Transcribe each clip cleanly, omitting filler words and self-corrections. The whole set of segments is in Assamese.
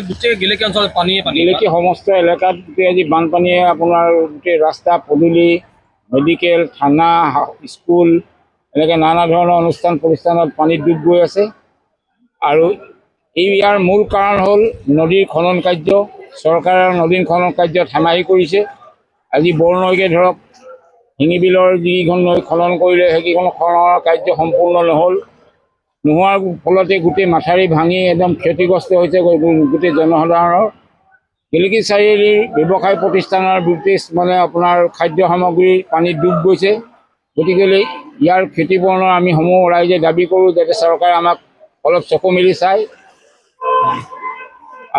গোটেই গেলেকী অঞ্চলত পানীয়ে পানী গেলেকী সমস্ত এলেকাত গোটেই আজি বানপানীয়ে আপোনাৰ গোটেই ৰাস্তা পদূলি মেডিকেল থানা স্কুল এনেকৈ নানা ধৰণৰ অনুষ্ঠান প্ৰতিষ্ঠানত পানীত ডুব গৈ আছে। আৰু ইয়াৰ মূল কাৰণ হ'ল নদীৰ খনন কাৰ্য। চৰকাৰে নদীৰ খনন কাৰ্যত হেমাহি কৰিছে। আজি বৰনৈকে ধৰক শিঙিবিলৰ যিকেইখন নৈ খনন কৰিলে সেইকেইখন খননৰ কাৰ্য সম্পূৰ্ণ নহ'ল। নোহোৱাৰ ফলতে গোটেই মাথাউৰি ভাঙি একদম ক্ষতিগ্ৰস্ত হৈছে গোটেই জনসাধাৰণৰ। গেলেকী চাৰিআলিৰ ব্যৱসায় প্ৰতিষ্ঠানৰ গোটেই মানে আপোনাৰ খাদ্য সামগ্ৰী পানীত ডুব গৈছে। গতিকেলৈ ইয়াৰ ক্ষতিপূৰণৰ আমি সমূহ ৰাইজে দাবী কৰোঁ যাতে চৰকাৰে আমাক অলপ চকু মেলি চায়।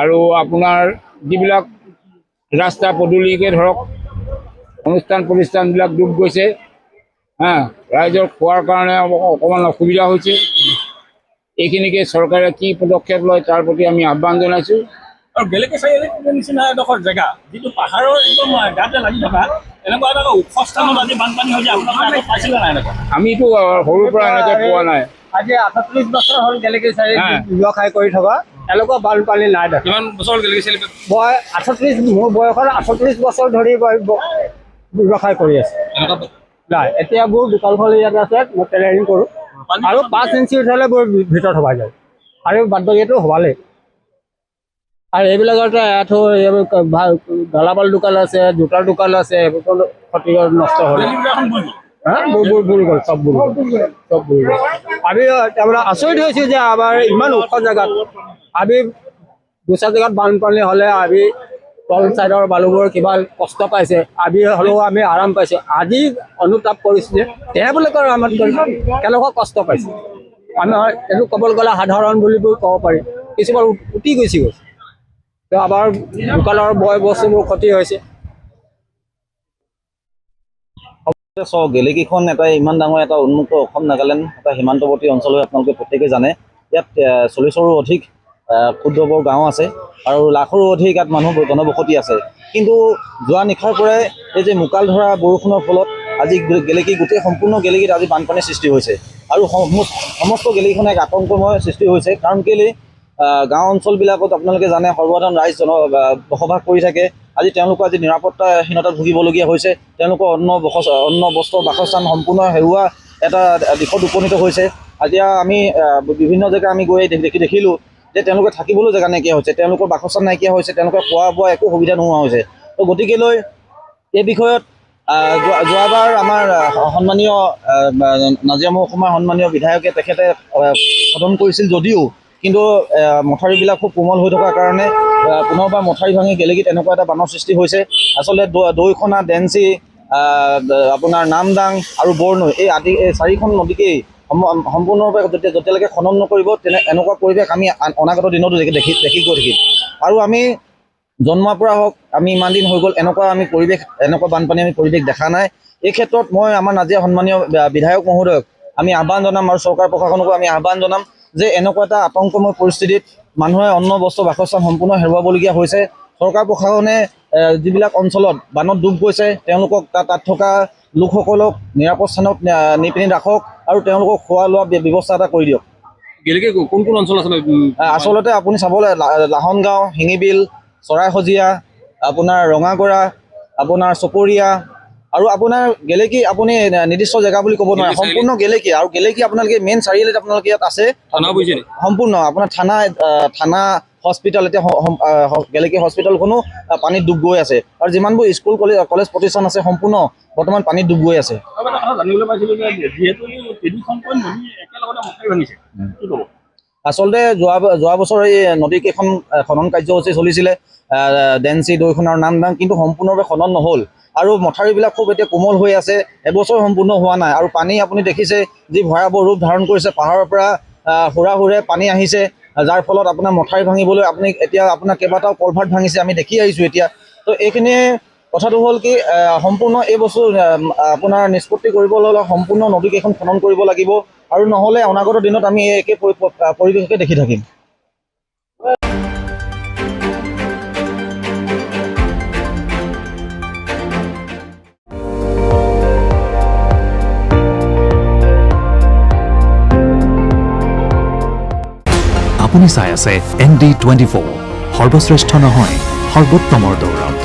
আৰু আপোনাৰ যিবিলাক ৰাস্তা পদূলিকে ধৰক অনুষ্ঠান প্ৰতিষ্ঠানবিলাক ডুব গৈছে। ৰাইজৰ খোৱাৰ কাৰণে অকণমান অসুবিধা হৈছে। এইখিনিকে চৰকাৰে কি পদক্ষেপ লয় তাৰ প্ৰতি আমি আহ্বান জনাইছোঁ। আৰু গেলেকী চাৰিআলিৰ নিচিনা এডোখৰ জেগা যিটো পাহাৰৰ একদম গাতে লাগি থকা এনেকুৱা এটা ওখ স্থানত আজি বানপানী হৈছে, আপোনালোকে পাইছিলে নাই এনেকুৱা? আমিতো সৰুৰ পৰা এনেকৈ পোৱা নাই। আজি 38 বছৰ হ'ল গেলেকী চাৰিআলিত ব্যৱসায় কৰি থকা, এনেকুৱা বানপানী নাই দেখা। কিমান বছৰ হ'ল গেলেকী চাৰিআলিত? মই 38 মোৰ বয়সৰ 38 বছৰ ধৰি ব্যৱসায় কৰি আছোঁ। নাই, এতিয়া মোৰ দোকানখন ইয়াত আছে, মই টেইলাৰিং কৰোঁ। আৰু 5 ইঞ্চি উঠালে মোৰ ভিতৰত সোমাই যায়, আৰু বাদবাকীটো সোমালেই। আৰু এইবিলাকতে গেলামাল দোকান আছে, জোতাৰ দোকান আছে, সেইবোৰ ক্ষতি নষ্ট হ'ল। বুৰি গ'ল, চব বুৰি গ'ল। আমি তাৰমানে আচৰিত হৈছোঁ যে আমাৰ ইমান ওখ জেগাত আমি দুচা জেগাত বানপানী হ'লে আমি তল চাইডৰ মানুহবোৰ কিমান কষ্ট পাইছে, আমি হ'লেও আমি আৰাম পাইছোঁ। আজি অনুতাপ কৰিছোঁ যে তেওঁবিলাকৰ আমাৰ কেনেকুৱা কষ্ট পাইছে। আমাৰ এইটো ক'বলৈ গ'লে সাধাৰণ বুলিও ক'ব পাৰি। কিছুমান উটি গৈছে। আমাৰ দোকানৰ বয় বস্তুবোৰ ক্ষতি হৈছে। গেলেকীখন এটা ইমান ডাঙৰ এটা উন্মুক্ত অসম নাগালেণ্ড এটা সীমান্তৱৰ্তী অঞ্চল হৈ আপোনালোকে প্ৰত্যেকেই জানে। ইয়াত 40ৰো অধিক ক্ষুদ্ৰ বৰ গাঁও আছে আৰু লাখৰো অধিক ইয়াত মানুহ জনবসতি আছে। কিন্তু যোৱা নিশাৰ পৰাই এই যে মোকাল ধৰা বৰষুণৰ ফলত আজি গেলেকী গোটেই সম্পূৰ্ণ গেলেকীত আজি বানপানীৰ সৃষ্টি হৈছে। আৰু সমস্ত গেলেকীখনে এক আতংকময় সৃষ্টি হৈছে। কাৰণ কেলৈ গাঁও অঞ্চলবিলাকত আপোনালোকে জানে সৰ্বসাধাৰণ ৰাইজ বসবাস কৰি থাকে। আজি তেওঁলোকৰ আজি নিৰাপত্তাহীনতাত ভুগিবলগীয়া হৈছে। তেওঁলোকৰ অন্ন বস্ত্ৰ বাসস্থান সম্পূৰ্ণ হেৰুৱা এটা দিশত উপনীত হৈছে। এতিয়া আমি বিভিন্ন জেগা আমি গৈ দেখিলোঁ যে তেওঁলোকে থাকিবলৈও জেগা নাইকিয়া হৈছে, তেওঁলোকৰ বাসস্থান নাইকিয়া হৈছে, তেওঁলোকৰ খোৱা বোৱা একো সুবিধা নোহোৱা হৈছে। তো গতিকেলৈ এই বিষয়ত যোৱাবাৰ আমাৰ সন্মানীয় নাজিৰা মহকুমাৰ সন্মানীয় বিধায়কে তেখেতে সদন কৰিছিল যদিও কিন্তু মথাউৰিবিলাক খুব কোমল হৈ থকাৰ কাৰণে পুনৰবাৰ মথাউৰি ভাঙি গেলেকীত এনেকুৱা এটা বানৰ সৃষ্টি হৈছে। আচলতে দৈখনা, ডেঞ্চি, আপোনাৰ নামদাং আৰু বৰনৈ এই 4খন নদীকেই সম্পূৰ্ণৰূপে যেতিয়ালৈকে খনন নকৰিব এনেকুৱা পৰিৱেশ আমি অনাগত দিনতো দেখি গৈ থাকিম। আৰু আমি জন্মৰ পৰা হওক আমি ইমান দিন হৈ গ'ল এনেকুৱা বানপানী আমি পৰিৱেশ দেখা নাই। এই ক্ষেত্ৰত মই আমাৰ নাজিৰা সন্মানীয় বিধায়ক মহোদয়ক আমি আহ্বান জনাম আৰু চৰকাৰ প্ৰশাসনকো আমি আহ্বান জনাম যে এনেকুৱা এটা আতংকময় পৰিস্থিতিত মানুহে অন্ন বস্ত্ৰ বাসস্থান সম্পূৰ্ণ হেৰুৱাবলগীয়া হৈছে। চৰকাৰ প্ৰশাসনে যিবিলাক অঞ্চলত বানত ডুব গৈছে তেওঁলোকক তাত থকা লোকসকলক নিৰাপদ স্থানত নি পিনি ৰাখক আৰু তেওঁলোকক খোৱা লোৱা ব্যৱস্থা এটা কৰি দিয়ক। গেলেকী কোন কোন অঞ্চল আচলতে? আচলতে আপুনি চাবলৈ লাহনগাঁও, শিঙিবিল, চৰাইসজীয়া, আপোনাৰ ৰঙাগৰা, আপোনাৰ চপৰীয়া আৰু আপোনাৰ গেলেকী আপুনি নিৰ্দিষ্ট জেগা বুলি ক'ব নোৱাৰে, সম্পূৰ্ণ গেলেকী। আৰু গেলেকী আপোনালোকে মেইন চাৰিআলিত আপোনালোকে ইয়াত আছে সম্পূৰ্ণ আপোনাৰ থানা হস্পিটেল, এতিয়া গেলেকী হস্পিটেলখনো পানীত ডুব গৈ আছে। আৰু যিমানবোৰ স্কুল কলেজ প্ৰতিষ্ঠান আছে সম্পূৰ্ণ বৰ্তমান পানীত ডুব গৈ আছে। আচলতে যোৱা বছৰ এই নদীকেইখন খনন কাৰ্যসূচী চলিছিলে, ডেঞ্চি, দৈখনা আৰু নামদাং, কিন্তু সম্পূৰ্ণভাৱে খনন নহ'ল। আৰু মথাউৰিবিলাক খুব এতিয়া কোমল হৈ আছে, এবছৰ সম্পূৰ্ণ হোৱা নাই। আৰু পানী আপুনি দেখিছে যি ভয়াৱহ ৰূপ ধাৰণ কৰিছে, পাহাৰৰ পৰা হুৰে পানী আহিছে, যাৰ ফলত আপোনাৰ মথাউৰি ভাঙিবলৈ আপোনাৰ কেইবাটাও কলভাৰ্ট ভাঙিছে আমি দেখি আহিছোঁ এতিয়া। তো এইখিনিয়ে কথাটো হ'ল কি সম্পূৰ্ণ এই বস্তু আপোনাৰ নিষ্পত্তি কৰিবলৈ হ'লে সম্পূৰ্ণ নদীকেইখন খনন কৰিব লাগিব, আৰু নহ'লে অনাগত দিনত আমি এই একে পৰিৱেশকে দেখি থাকিম। আপুনি চাই আছে ND24 সৰ্বশ্ৰেষ্ঠ নহয়, সৰ্বোত্তমৰ দৌৰত।